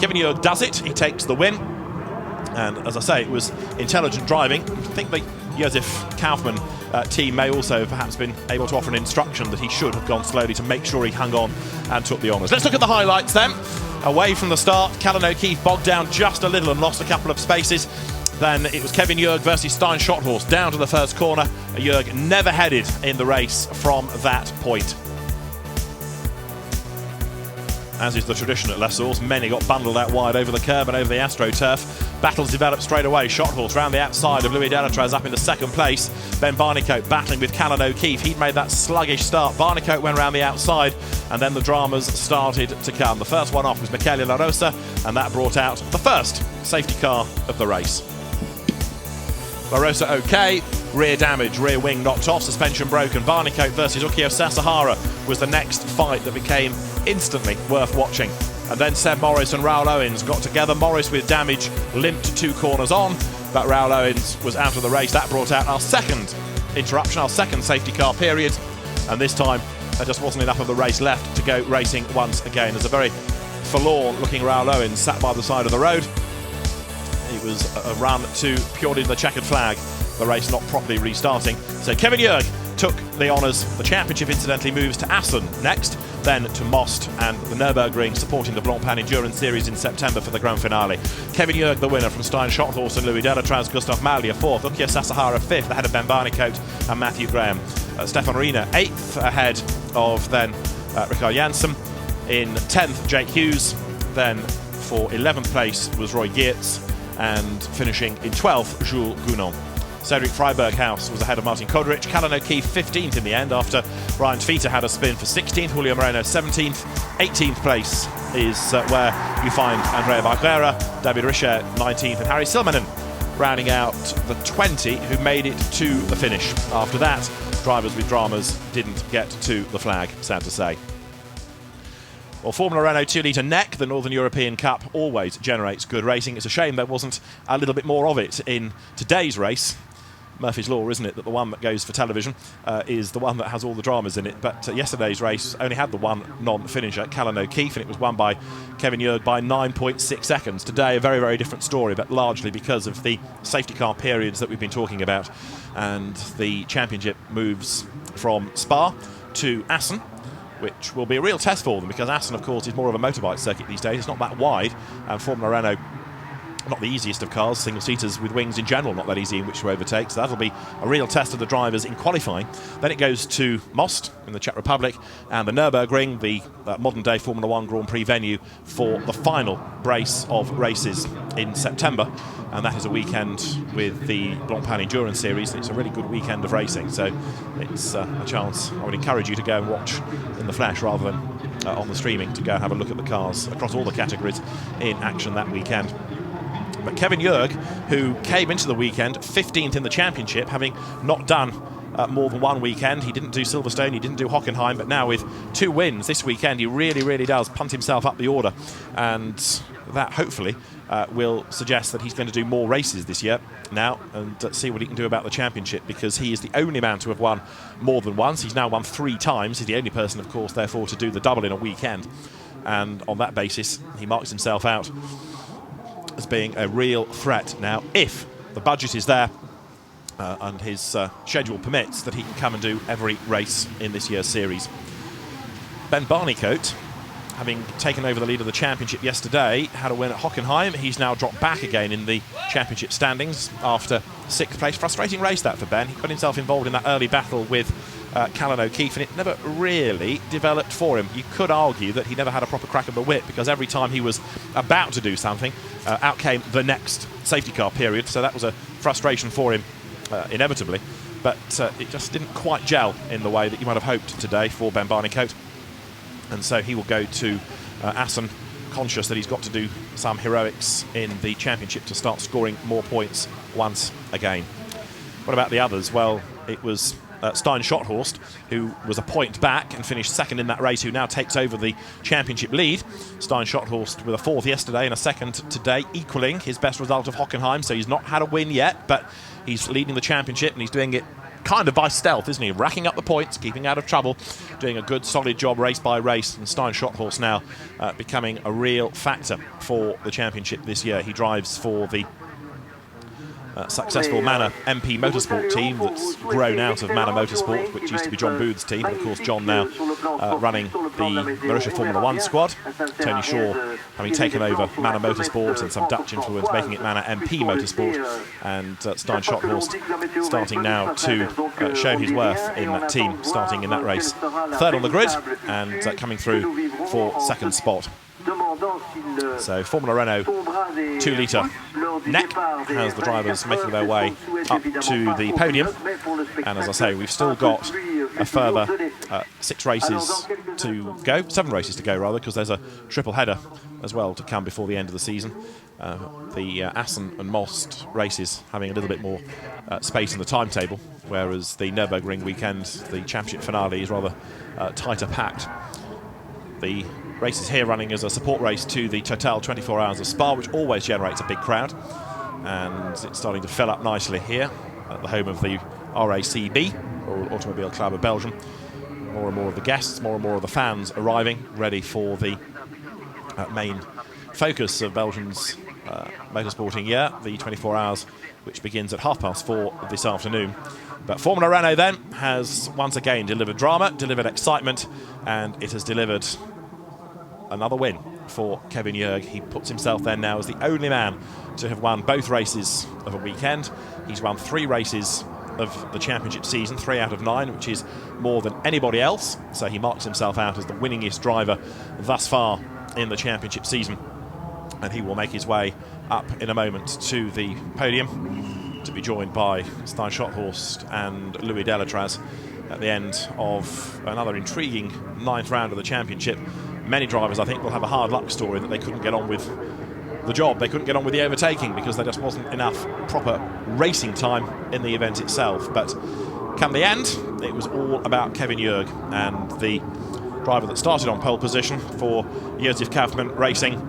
Kevin Jörg does it, he takes the win, and as I say, it was intelligent driving. I think the Josef Kaufmann team may also have perhaps been able to offer an instruction that he should have gone slowly to make sure he hung on and took the honours. Let's look at the highlights then. Away from the start, Callan O'Keefe bogged down just a little and lost a couple of spaces. Then it was Kevin Jörg versus Stein Schotthorst down to the first corner. Jörg never headed in the race from that point. As is the tradition at Les Sources, many got bundled out wide over the curb and over the AstroTurf. Battles developed straight away. Schotthorst round the outside of Louis Delatraz up into second place. Ben Barnicoat battling with Callan O'Keefe. He'd made that sluggish start. Barnicoat went round the outside, and then the dramas started to come. The first one off was Michele La Rosa, and that brought out the first safety car of the race. La Rosa okay, rear damage, rear wing knocked off, suspension broken. Barnicoat versus Ukio Sasahara was the next fight that became instantly worth watching. And then Seb Morris and Raoul Owens got together. Morris with damage limped 2 corners on, but Raoul Owens was out of the race. That brought out our second interruption, our second safety car period, and this time there just wasn't enough of the race left to go racing once again. There's a very forlorn looking Raoul Owens sat by the side of the road. It was a run to purely the checkered flag, the race not properly restarting. So Kevin Jörg took the honours. The championship incidentally moves to Assen next, then to Most and the Nürburgring, supporting the Blancpain Endurance Series in September for the grand finale. Kevin Jörg the winner from Stein Schotthorst and Louis Delatraz. Gustav Malya 4th, Ukio Sasahara 5th, ahead of Ben Barnicoat and Matthew Graham. Stefan Rina 8th, ahead of then Ricard Janssen. In 10th, Jake Hughes. Then for 11th place was Roy Geertz, and finishing in 12th, Jules Gounon. Cedric Freiberghaus was ahead of Martin Kodrich. Callan O'Keefe 15th in the end after Ryan Feiter had a spin for 16th. Julio Moreno 17th. 18th place is where you find Andrea Barquera, David Richer 19th, and Harry Silmanen rounding out the 20 who made it to the finish. After that, drivers with dramas didn't get to the flag, sad to say. Well, Formula Renault 2-litre NEC, the Northern European Cup, always generates good racing. It's a shame there wasn't a little bit more of it in today's race. Murphy's Law, isn't it, that the one that goes for television is the one that has all the dramas in it. But yesterday's race only had the one non-finisher, Callan O'Keefe, and it was won by Kevin Jörg by 9.6 seconds. Today, a very, very different story, but largely because of the safety car periods that we've been talking about. And the championship moves from Spa to Assen, which will be a real test for them, because Assen, of course, is more of a motorbike circuit these days. It's not that wide, and Formula Renault, not the easiest of cars, single-seaters with wings in general, not that easy in which to overtake, so that'll be a real test of the drivers in qualifying. Then it goes to Most in the Czech Republic, and the Nürburgring, the modern-day Formula 1 Grand Prix venue, for the final brace of races in September. And that is a weekend with the Blancpain Endurance Series. It's a really good weekend of racing, so it's a chance. I would encourage you to go and watch in the flesh rather than on the streaming, to go and have a look at the cars across all the categories in action that weekend. But Kevin Jörg, who came into the weekend 15th in the championship, having not done more than one weekend. He didn't do Silverstone, he didn't do Hockenheim, but now with 2 wins this weekend, he really, really does punt himself up the order. And that hopefully will suggest that he's going to do more races this year now and see what he can do about the championship, because he is the only man to have won more than once. He's now won 3 times. He's the only person, of course, therefore, to do the double in a weekend. And on that basis, he marks himself out as being a real threat now, if the budget is there and his schedule permits, that he can come and do every race in this year's series. Ben Barnicoat, having taken over the lead of the championship yesterday, had a win at Hockenheim. He's now dropped back again in the championship standings after 6th place. Frustrating race that for Ben. He got himself involved in that early battle with Callan O'Keefe, and it never really developed for him. You could argue that he never had a proper crack of the whip, because every time he was about to do something, out came the next safety car period. So that was a frustration for him, inevitably. But it just didn't quite gel in the way that you might have hoped today for Ben Barnicoat. And so he will go to Assen conscious that he's got to do some heroics in the championship to start scoring more points once again. What about the others? Well, it was Stein Schotthorst, who was a point back and finished 2nd in that race, who now takes over the championship lead. Stein Schotthorst with a 4th yesterday and a 2nd today, equaling his best result of Hockenheim. So he's not had a win yet, but he's leading the championship, and he's doing it kind of by stealth, isn't he? Racking up the points, keeping out of trouble, doing a good solid job race by race, and Stein Schotthorst now becoming a real factor for the championship this year. He drives for the successful Manor MP Motorsport team that's grown out of Manor Motorsport, which used to be John Booth's team. Of course, John now running the Marussia Formula 1 squad. Tony Shaw having taken over Manor Motorsport and some Dutch influence, making it Manor MP Motorsport. And Stein Schotthorst starting now to show his worth in that team, starting in that race. Third on the grid and coming through for second spot. So Formula Renault 2-litre neck has the drivers making their way up to the podium, and as I say, we've still got a further 7 races to go rather, because there's a triple header as well to come before the end of the season. The Assen and Most races having a little bit more space in the timetable, whereas the Nürburgring weekend, the championship finale, is rather tighter packed. The race is here running as a support race to the Total 24 Hours of Spa, which always generates a big crowd, and it's starting to fill up nicely here at the home of the RACB, or Automobile Club of Belgium. More and more of the guests, more and more of the fans arriving, ready for the main focus of Belgium's motorsporting year, the 24 Hours, which begins at 4:30 this afternoon. But Formula Renault then has once again delivered drama, delivered excitement, and it has delivered another win for Kevin Jörg. He puts himself then now as the only man to have won both races of a weekend. He's won 3 races of the championship season, 3 out of 9, which is more than anybody else. So he marks himself out as the winningest driver thus far in the championship season. And he will make his way up in a moment to the podium to be joined by Stein Schotthorst and Louis Delatraz at the end of another intriguing 9th round of the championship. Many drivers, I think, will have a hard luck story that they couldn't get on with the job. They couldn't get on with the overtaking because there just wasn't enough proper racing time in the event itself. But come the end, it was all about Kevin Jörg, and the driver that started on pole position for Josef Kaufmann Racing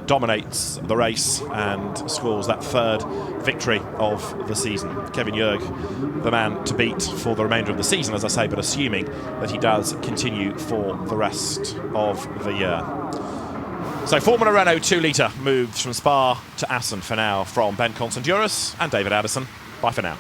dominates the race and scores that 3rd victory of the season. Kevin Jörg, the man to beat for the remainder of the season, as I say, but assuming that he does continue for the rest of the year. So Formula Renault 2-litre moves from Spa to Assen for now. From Ben Constanduras and David Addison, bye for now.